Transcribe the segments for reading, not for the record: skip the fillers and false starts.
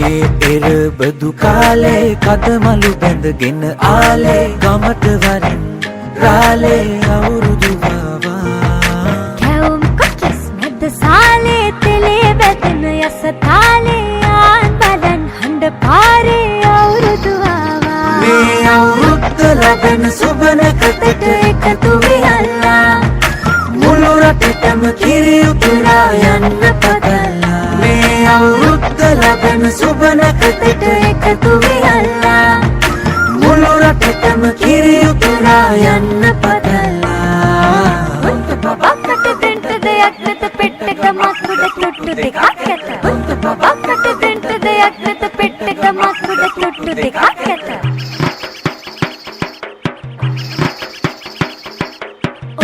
එරබදු කාලේ කදමලු බැඳගෙන ආලේ ගමට වරින් රාලේ අවුරුදු වාවා කැවුම් කොටස් මැද සාලේ තෙලේ බැදෙන යස තාලේ ආන් බලන් හඬ පාරේ අවුරුදු වාවා මේ අවුරුද්ද ලබන සුබනකතට එකතු වියල්ලා මුළු රටටම කිරි උතුරා යන්න පතලා මේ අවුරුද්ද ලබන සුබනකතට එකතු වියල්ලා මුළු රටටම කිරි උතුරා යන්න පතලා උන්ට බබකට දෙන්න දෙයක් නැත පෙට්ටක මකුඩ තොට්ටු දෙකක් ඇත උන්ට බබකට දෙන්න දෙයක් නැත පෙට්ටක මකුඩ තොට්ටු දෙකක් ඇත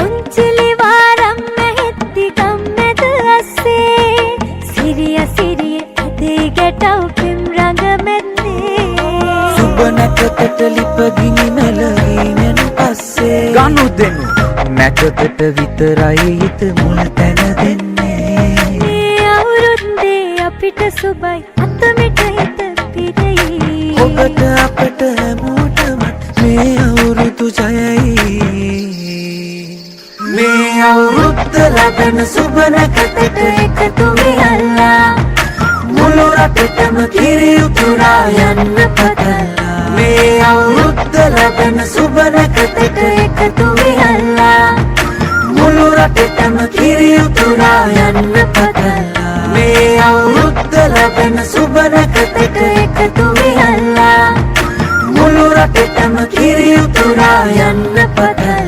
උන්චිලි වාරම් මෙහෙත්ති ගම්මැද අස්සේ සිරිය සිරිය ඇදේ ගැටව් පෙම් රඟ මැද්දේ සුබනකතට ලිපගිනි මැලවීමෙන් පස්සේ ගනු දෙනු නැකතට විතරයි හිත මුල තැන දෙන්නේ මේ අවුරුද්දේ අපිට සුබයි අතමිට හිත පිරෙයි ඔබට අපට හැමෝටම මේ අවුරුදු ජයයි මේ අවුරුද්ද ලබන සුබනකතට එකතු වියල්ලා මුළු රටටම කිරි උතුරා යන්න පතලා මේ අවුරුද්ද ලබන සුබනකතට එකතු වියල්ලා මුළු රටටම කිරි උතුරා යන්න පතලා මේ අවුරුද්ද ලබන සුබනකතට එකතු වියල්ලා මුළු රටටම කිරි උතුරා යන්න පතලා